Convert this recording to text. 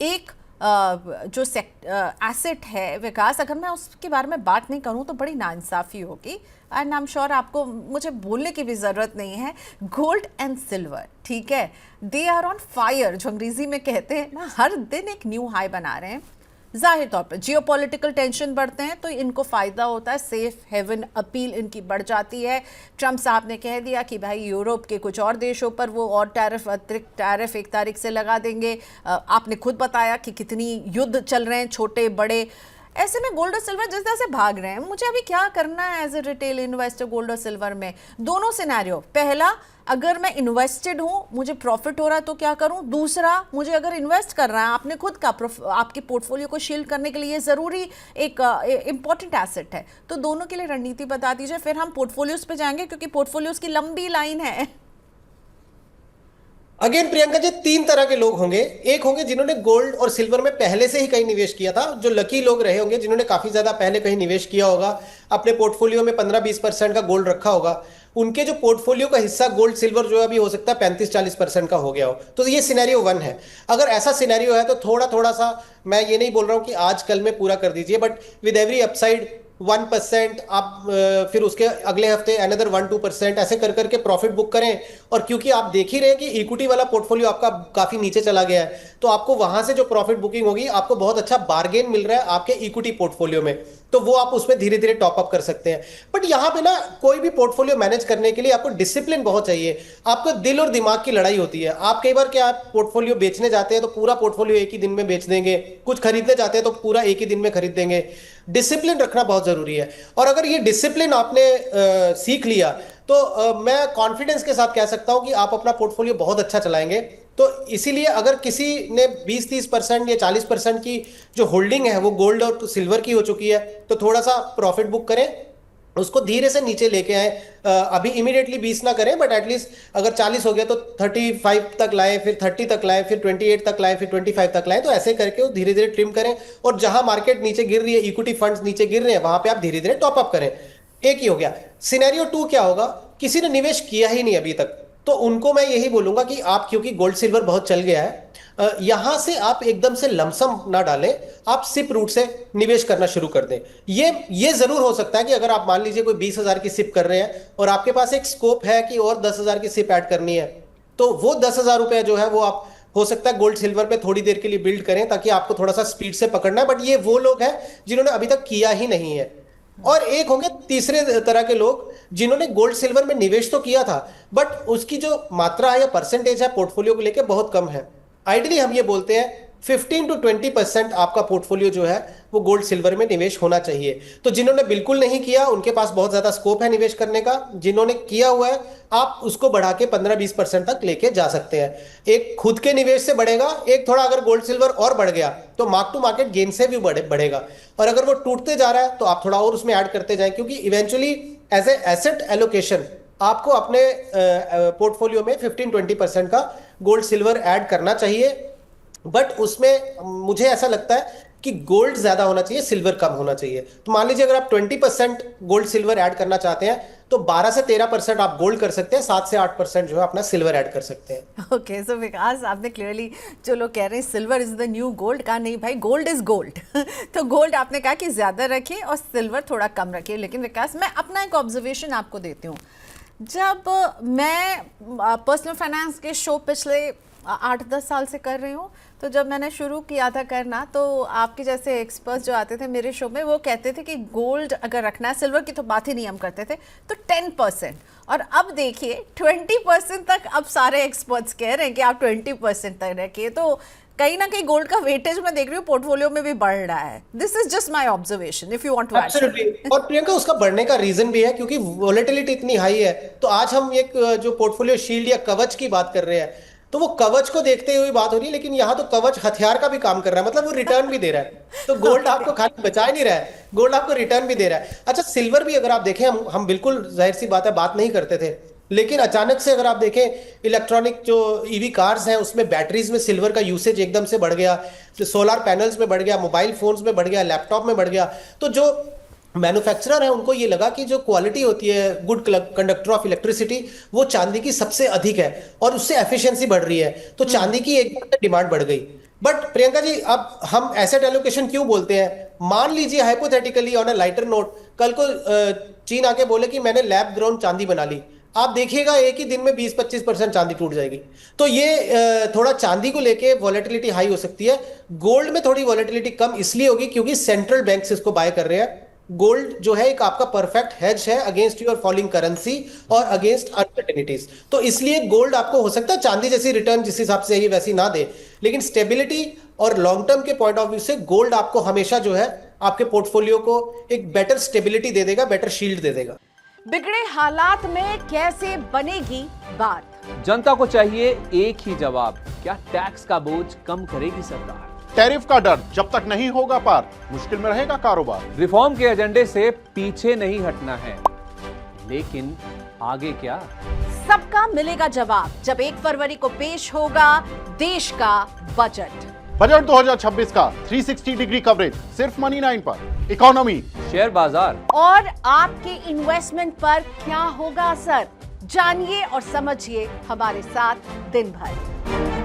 एक जो एसेट है विकास, अगर मैं उसके बारे में बात नहीं करूं तो बड़ी नाइंसाफ़ी होगी, एंड आई एम श्योर आपको मुझे बोलने की भी ज़रूरत नहीं है। गोल्ड एंड सिल्वर, ठीक है, दे आर ऑन फायर, जो अंग्रेज़ी में कहते हैं ना, हर दिन एक न्यू हाई बना रहे हैं। जाहिर तौर पर जियोपॉलिटिकल टेंशन बढ़ते हैं तो इनको फ़ायदा होता है, सेफ हेवन अपील इनकी बढ़ जाती है। ट्रंप साहब ने कह दिया कि भाई यूरोप के कुछ और देशों पर वो और टैरिफ, अतिरिक्त टैरिफ 1 तारीख से लगा देंगे। आपने खुद बताया कि कितनी युद्ध चल रहे हैं छोटे बड़े। ऐसे में गोल्ड और सिल्वर जिस तरह से भाग रहे हैं, मुझे अभी क्या करना है as a retail investor gold और सिल्वर में? दोनों सिनेरियो, पहला अगर मैं इन्वेस्टेड हूं, मुझे प्रॉफिट हो रहा है तो क्या करूं? दूसरा, मुझे अगर इन्वेस्ट करना है, आपने खुद का आपके पोर्टफोलियो को शील्ड करने के लिए ये ज़रूरी एक इम्पॉर्टेंट एसेट है, तो दोनों के लिए रणनीति बता दीजिए, फिर हम पोर्टफोलियोज पे जाएंगे क्योंकि पोर्टफोलियोज की लंबी लाइन है। अगेन प्रियंका जी, 3 तरह के लोग होंगे। एक होंगे जिन्होंने गोल्ड और सिल्वर में पहले से ही कहीं निवेश किया था, जो लकी लोग रहे होंगे, जिन्होंने काफी ज्यादा पहले कहीं निवेश किया होगा, अपने पोर्टफोलियो में 15-20% का गोल्ड रखा होगा। उनके जो पोर्टफोलियो का हिस्सा गोल्ड सिल्वर जो अभी हो सकता है 35-40% का हो गया हो, तो ये सिनेरियो 1 है। अगर ऐसा सिनेरियो है तो थोड़ा थोड़ा सा, मैं ये नहीं बोल रहा हूं कि आज कल में पूरा कर दीजिए, बट विद एवरी अपसाइड 1% आप फिर उसके अगले हफ्ते अनदर 1-2% ऐसे कर करके प्रॉफिट बुक करें। और क्योंकि आप देख ही रहे हैं कि इक्विटी वाला पोर्टफोलियो आपका काफी नीचे चला गया है, तो आपको वहां से जो प्रॉफिट बुकिंग होगी, आपको बहुत अच्छा बार्गेन मिल रहा है आपके इक्विटी पोर्टफोलियो में, तो वो आप उसमें धीरे धीरे टॉप अप कर सकते हैं। बट यहां पे ना, कोई भी पोर्टफोलियो मैनेज करने के लिए आपको डिसिप्लिन बहुत चाहिए। आपको दिल और दिमाग की लड़ाई होती है। आप कई बार क्या, आप पोर्टफोलियो बेचने जाते हैं तो पूरा पोर्टफोलियो एक ही दिन में बेच देंगे, कुछ खरीदने जाते हैं तो पूरा एक ही दिन में खरीद देंगे। डिसिप्लिन रखना बहुत जरूरी है। और अगर ये डिसिप्लिन आपने सीख लिया तो मैं कॉन्फिडेंस के साथ कह सकता हूं कि आप अपना पोर्टफोलियो बहुत अच्छा चलाएंगे। तो इसीलिए अगर किसी ने 20-30% या 40% की जो होल्डिंग है वो गोल्ड और सिल्वर की हो चुकी है, तो थोड़ा सा प्रॉफिट बुक करें, उसको धीरे से नीचे लेके आए। अभी इमीडिएटली 20 ना करें, बट एटलीस्ट अगर 40 हो गया तो 35 तक लाएं, फिर 30 तक लाएं, फिर 28 तक लाएं, फिर 25 तक लाएं। तो ऐसे करके वो धीरे धीरे ट्रिम करें, और जहां मार्केट नीचे गिर रही है, इक्विटी फंड्स नीचे गिर रहे हैं, वहां पे आप धीरे धीरे टॉप अप करें। एक ही हो गया। सिनेरियो 2 क्या होगा? किसी ने निवेश किया ही नहीं अभी तक, तो उनको मैं यही बोलूंगा कि आप, क्योंकि गोल्ड सिल्वर बहुत चल गया है, यहां से आप एकदम से लमसम ना डालें, आप सिप रूट से निवेश करना शुरू कर दें। ये जरूर हो सकता है कि अगर आप मान लीजिए कोई 20,000 की सिप कर रहे हैं और आपके पास एक स्कोप है कि और 10,000 की सिप ऐड करनी है, तो वो 10,000 रुपए जो है वो आप, हो सकता है गोल्ड सिल्वर पे थोड़ी देर के लिए बिल्ड करें, ताकि आपको थोड़ा सा स्पीड से पकड़ना है। बट ये वो लोग हैं जिन्होंने अभी तक किया ही नहीं है। और एक होंगे तीसरे तरह के लोग, जिन्होंने गोल्ड सिल्वर में निवेश तो किया था, बट उसकी जो मात्रा है या परसेंटेज है पोर्टफोलियो को लेके बहुत कम है। आइडियली हम ये बोलते हैं 15-20% आपका पोर्टफोलियो जो है वो गोल्ड सिल्वर में निवेश होना चाहिए। तो जिन्होंने बिल्कुल नहीं किया, उनके पास बहुत ज्यादा स्कोप है निवेश करने का। जिन्होंने किया हुआ है, आप उसको बढ़ा के 15-20% तक लेके जा सकते हैं। एक खुद के निवेश से बढ़ेगा, एक थोड़ा अगर गोल्ड सिल्वर और बढ़ गया तो मार्क टू मार्केट गेन से भी बढ़ेगा। और अगर वो टूटते जा रहा है तो आप थोड़ा और उसमें ऐड करते जाएं, क्योंकि eventually as a asset allocation आपको अपने पोर्टफोलियो में 15-20% का गोल्ड सिल्वर ऐड करना चाहिए। बट उसमें मुझे ऐसा लगता है कि गोल्ड ज्यादा होना चाहिए, सिल्वर कम होना चाहिए। तो मान लीजिए अगर आप 20% गोल्ड सिल्वर ऐड करना चाहते हैं, तो 12 से 13% आप गोल्ड कर सकते हैं, 7 से 8% जो है अपना सिल्वर ऐड कर सकते हैं। ओके, सो विकास, आपने क्लियरली, जो लोग कह रहे हैं silver is the new gold, कहा नहीं भाई, गोल्ड इज गोल्ड। तो गोल्ड आपने कहा कि ज्यादा रखिए और सिल्वर थोड़ा कम रखिए। लेकिन विकास, मैं अपना एक ऑब्जर्वेशन आपको देती हूँ। जब मैं पर्सनल फाइनेंस के शो पिछले 8-10 साल से कर रही हूँ, तो जब मैंने शुरू किया था करना, तो आपके जैसे एक्सपर्ट्स जो आते थे मेरे शो में, वो कहते थे कि गोल्ड अगर रखना है, सिल्वर की तो बात ही नहीं हम करते थे, तो 10%। और अब देखिए 20% तक अब सारे एक्सपर्ट्स कह रहे हैं कि आप 20% तक रखिए। तो कहीं ना कहीं गोल्ड का वेटेज मैं देख रही हूँ पोर्टफोलियो में भी बढ़ रहा है। This is just my observation, if you want to add. और प्रियंका, उसका बढ़ने का रीजन भी है क्योंकि वोलेटिलिटी इतनी हाई है। तो आज हम एक जो पोर्टफोलियो शील्ड या कवच की बात कर रहे हैं, तो वो कवच को देखते हुए बात हो रही है, लेकिन यहाँ तो कवच हथियार का भी काम कर रहा है, मतलब वो रिटर्न भी दे रहा है। तो गोल्ड आपको खाली बचा नहीं रहा है, गोल्ड आपको रिटर्न भी दे रहा है। अच्छा, सिल्वर भी अगर आप देखें, हम बिल्कुल जाहिर सी बात है बात नहीं करते थे, लेकिन अचानक से अगर आप देखें इलेक्ट्रॉनिक जो ईवी कार्स हैं उसमें बैटरीज में सिल्वर का यूसेज एकदम से बढ़ गया, सोलर पैनल्स में बढ़ गया, मोबाइल फोन्स में बढ़ गया, लैपटॉप में बढ़ गया। तो जो मैन्युफैक्चरर है उनको ये लगा कि जो क्वालिटी होती है गुड कंडक्टर ऑफ इलेक्ट्रिसिटी, वो चांदी की सबसे अधिक है और उससे एफिशिएंसी बढ़ रही है, तो चांदी की एक डिमांड बढ़ गई। बट प्रियंका जी, अब हम एसेट एलोकेशन क्यों बोलते हैं? मान लीजिए hypothetically on a lighter note, कल को चीन आके बोले कि मैंने लैब ग्राउंड चांदी बना ली, आप देखिएगा एक ही दिन में 20-25% चांदी टूट जाएगी। तो ये थोड़ा चांदी को लेके वॉलेटिलिटी हाई हो सकती है। गोल्ड में थोड़ी वॉलेटिलिटी कम इसलिए होगी क्योंकि सेंट्रल बैंक्स इसको बाय कर रहे हैं। गोल्ड जो है एक आपका परफेक्ट हेज है अगेंस्ट योर फॉलिंग करेंसी और अगेंस्ट अनसर्टेनिटीज। तो इसलिए गोल्ड आपको हो सकता है चांदी जैसी रिटर्न जिस हिसाब से ही वैसी ना दे, लेकिन स्टेबिलिटी और लॉन्ग टर्म के पॉइंट ऑफ व्यू से गोल्ड आपको हमेशा जो है आपके पोर्टफोलियो को एक बेटर स्टेबिलिटी दे देगा, बेटर शील्ड दे देगा। बिगड़े हालात में कैसे बनेगी बात? जनता को चाहिए एक ही जवाब, क्या टैक्स का बोझ कम करेगी सरकार? टैरिफ का डर जब तक नहीं होगा पार, मुश्किल में रहेगा कारोबार। रिफॉर्म के एजेंडे से पीछे नहीं हटना है, लेकिन आगे क्या? सबका मिलेगा जवाब जब 1 फरवरी को पेश होगा देश का बजट। बजट 2026 का 360 डिग्री कवरेज सिर्फ मनी 9 पर। इकोनॉमी, शेयर बाजार और आपके इन्वेस्टमेंट पर क्या होगा असर, जानिए और समझिए हमारे साथ दिन भर।